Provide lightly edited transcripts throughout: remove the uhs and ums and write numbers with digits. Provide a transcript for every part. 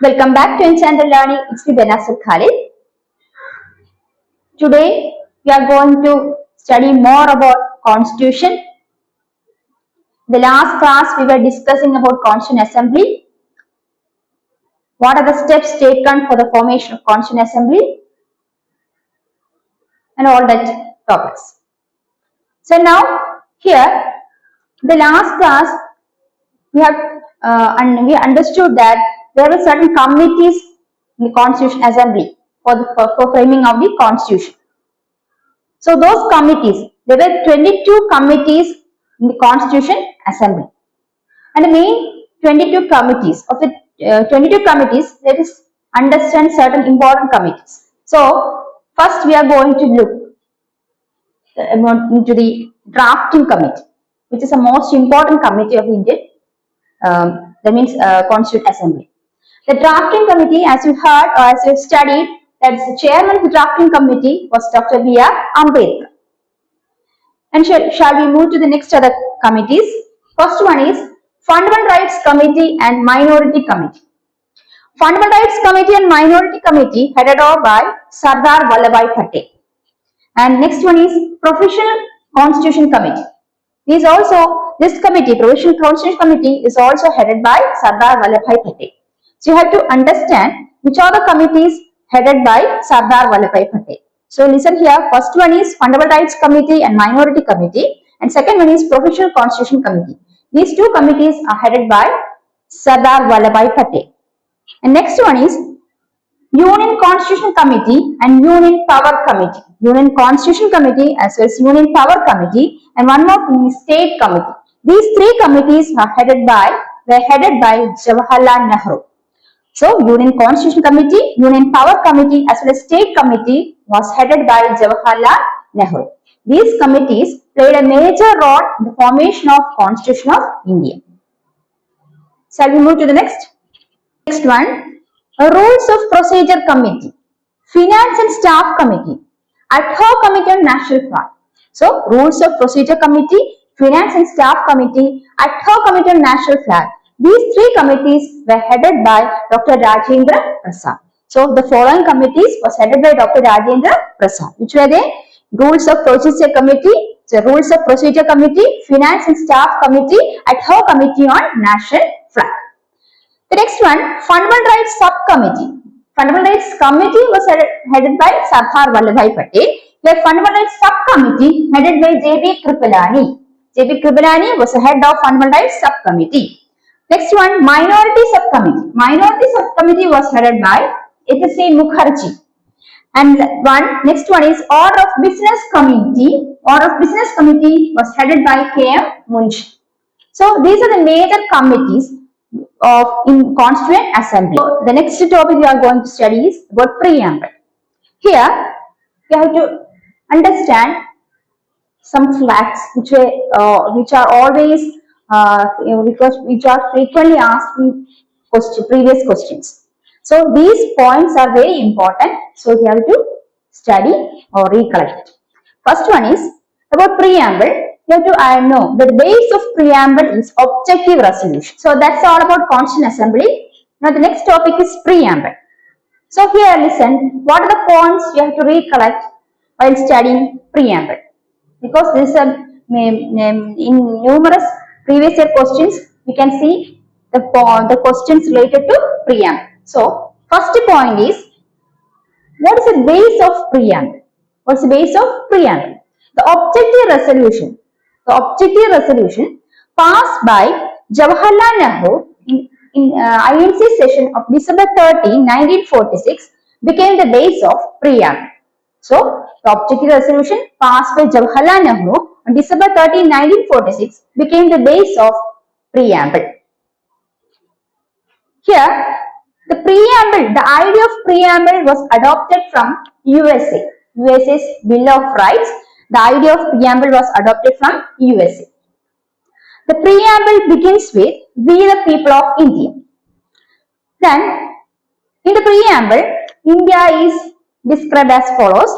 Welcome back to Enchanted Learning. It's me Benazir Khalid. Today we are going to study more about Constitution. The last class we were discussing about Constituent Assembly. What are the steps taken for the formation of Constituent Assembly and all that topics. So now here the last class we have and we understood that there are certain committees in the Constitution Assembly for framing of the Constitution. So those committees, there were 22 committees in the Constitution Assembly, and the main 22 committees of the 22 committees, let us understand certain important committees. So first we are going to look into the drafting committee, which is the most important committee of the Indian Constituent Assembly. The drafting committee, as you heard or as you studied, that the chairman of the drafting committee was Dr. B.R. Ambedkar. And shall we move to the next other committees? First one is Fundamental Rights Committee and Minority Committee. Fundamental Rights Committee and Minority Committee headed up by Sardar Vallabhbhai Patel. And next one is Provisional Constitution Committee. This committee, Provisional Constitution Committee, is also headed by Sardar Vallabhbhai Patel. So you have to understand which are the committees headed by Sardar Vallabhbhai Patel. So listen here, first one is Fundamental Rights Committee and Minority Committee, and second one is Provisional Constitution Committee. These two committees are headed by Sardar Vallabhbhai Patel. And next one is Union Constitution Committee and Union Power Committee. Union Constitution Committee as well as Union Power Committee, and one more thing is State Committee. These three committees were headed by Jawaharlal Nehru. So Union Constitution Committee, Union Power Committee as well as State Committee was headed by Jawaharlal Nehru. These committees played a major role in the formation of Constitution of India. Shall we move to the next? Next one, Rules of Procedure Committee, Finance and Staff Committee, Ad hoc Committee on National Flag. So Rules of Procedure Committee, Finance and Staff Committee, Ad hoc Committee on National Flag. These three committees were headed by Dr. Rajendra Prasad. So the following committees was headed by Dr. Rajendra Prasad. Which were they? Rules of Procedure Committee, the Rules of Procedure Committee, Finance and Staff Committee, Ad hoc Committee on National Flag. The next one, Fundamental Rights Subcommittee. Fundamental Rights Committee was headed by Sardar Vallabhbhai Patel. The Fundamental Rights Subcommittee headed by J.B. Kripalani. J.B. Kripalani was the head of Fundamental Rights Subcommittee. Next one, Minority Subcommittee. Minority Subcommittee was headed by H.C. Mukherjee. And next one is Order of Business Committee. Order of Business Committee was headed by K.M. Munshi. So these are the major committees in Constituent Assembly. The next topic we are going to study is about Preamble. Here you have to understand some facts which are always which are frequently asked in previous questions. So these points are very important. So you have to study or recollect. First one is about Preamble. You have to know the base of Preamble is objective resolution. So that's all about Constituent Assembly. Now the next topic is Preamble. So here listen, what are the points you have to recollect while studying Preamble? Because this is in numerous previous year questions, we can see the questions related to Preamble. So first point is, what is the base of Preamble? What is the base of Preamble? The objective resolution. The objective resolution passed by Jawaharlal Nehru in INC session of December 30, 1946 became the base of Preamble. So, the objective resolution passed by Jawaharlal Nehru on December 30, 1946 became the base of Preamble. Here, the Preamble, the idea of Preamble was adopted from USA. USA's Bill of Rights. The idea of Preamble was adopted from USA. The Preamble begins with "We the people of India." Then, in the Preamble, India is described as follows.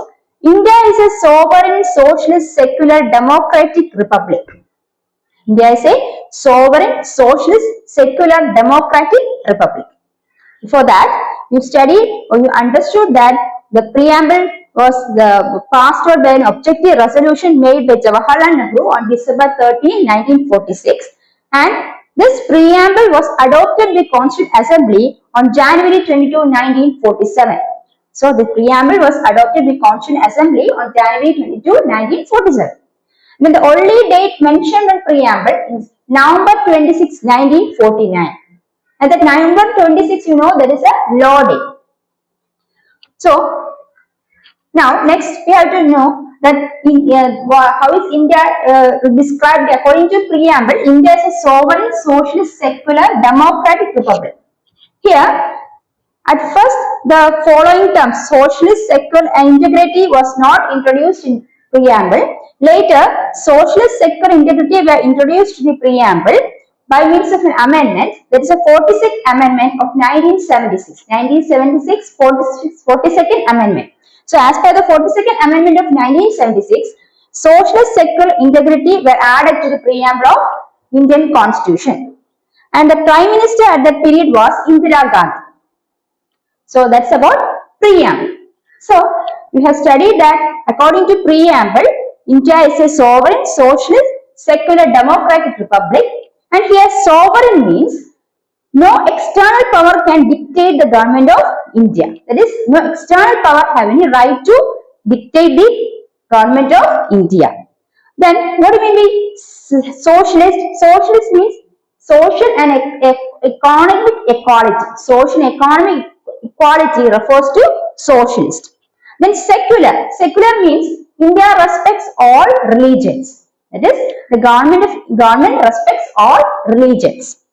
India is a sovereign, socialist, secular, democratic republic. India is a sovereign, socialist, secular, democratic republic. Before that, you studied or you understood that the preamble was passed out by an objective resolution made by Jawaharlal Nehru on December 13, 1946, and this preamble was adopted by Constituent Assembly on January 22, 1947. So the preamble was adopted by Constituent Assembly on January 22, 1947. Then the only date mentioned in preamble is November 26, 1949. And that November 26, that is a law day. So now next we have to know that how is India described according to preamble. India is a sovereign, socialist, secular, democratic republic. Here, at first, the following terms, socialist, secular, and integrity was not introduced in preamble. Later, socialist, secular, integrity were introduced in the preamble by means of an amendment. That is a 46th amendment of 1976. 1976, 42nd amendment. So, as per the 42nd amendment of 1976, socialist, secular, integrity were added to the preamble of Indian Constitution. And the Prime Minister at that period was Indira Gandhi. So that's about preamble. So we have studied that according to preamble, India is a sovereign, socialist, secular, democratic republic. And here sovereign means no external power can dictate the government of India. That is, no external power have any right to dictate the government of India. Then what do you mean by socialist? Socialist means social and economic equality. Social and economic equality refers to socialist. Then secular. Secular means India respects all religions. That is, the government respects all religions.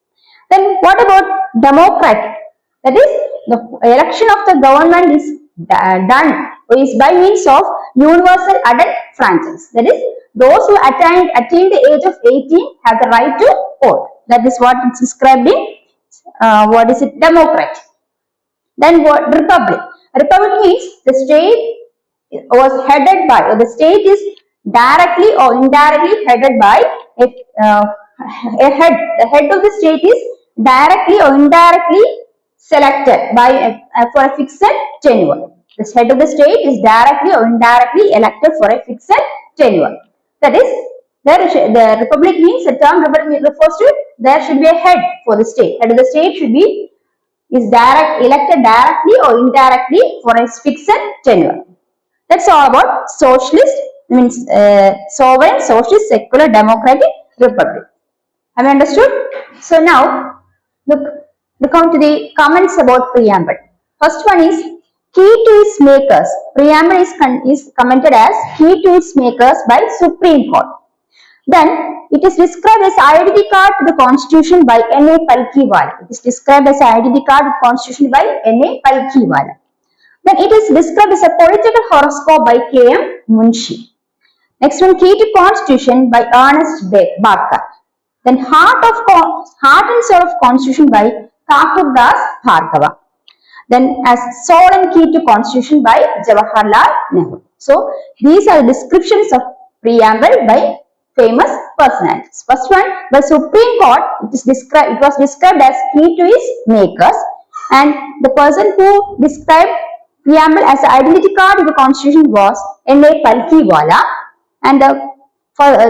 Then what about democratic? That is, the election of the government is done is by means of universal adult franchise. That is, those who attain the age of 18 have the right to vote. That is what it's described in democratic. Then what? Republic. Republic means the state was headed by, or the state is directly or indirectly headed by a head. The head of the state is directly or indirectly selected by for a fixed tenure. The head of the state is directly or indirectly elected for a fixed tenure. That is, the republic means, the term republic refers to there should be a head for the state. Head of the state should be elected directly or indirectly for a fixed tenure. That's all about socialist, means sovereign, socialist, secular, democratic republic. Have you understood? So now look on to the comments about preamble. First one is key to its makers. Preamble is commented as key to its makers by Supreme Court. Then it is described as identity card to the Constitution by N.A. Palkiwala. It is described as identity card to the Constitution by N.A. Palkiwala. Then it is described as a political horoscope by K.M. Munshi. Next one, key to Constitution by Ernest Barker. Then heart and soul of Constitution by Thakur Das Bhargava. Then as soul and key to Constitution by Jawaharlal Nehru. So these are descriptions of preamble by famous personalities. First one, the Supreme Court, it was described as key to its makers, and the person who described preamble as an identity card to the Constitution was N.A. Palkiwala. And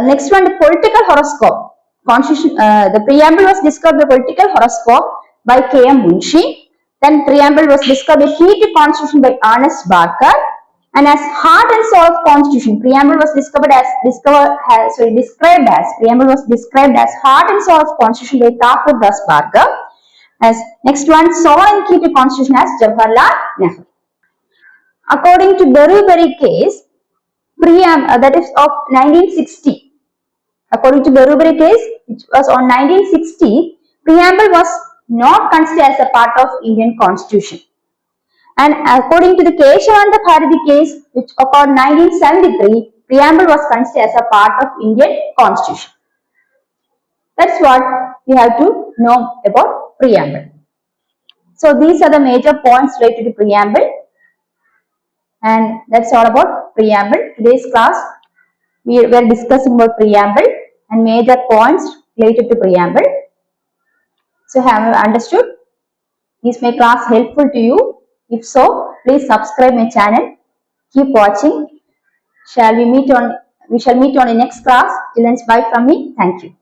next one, the political horoscope. The preamble was described the political horoscope by K.M. Munshi. Then preamble was described as key to Constitution by Ernest Barker. And as heart and soul of Constitution, preamble was described as heart and soul of Constitution by Thakur Das Bhargava. As next one, soul and key to Constitution as Jawaharlal Nehru. According to Beruberi case, that is of 1960. According to Beruberi case, which was on 1960, preamble was not considered as a part of Indian Constitution. And according to the Keshavanda Bharati case, which occurred 1973, preamble was considered as a part of Indian Constitution. That's what we have to know about preamble. So these are the major points related to preamble. And that's all about preamble. Today's class, we were discussing about preamble and major points related to preamble. So have you understood? Is my class helpful to you? If so, please subscribe my channel. Keep watching. We shall meet on the next class. Till then, bye from me. Thank you.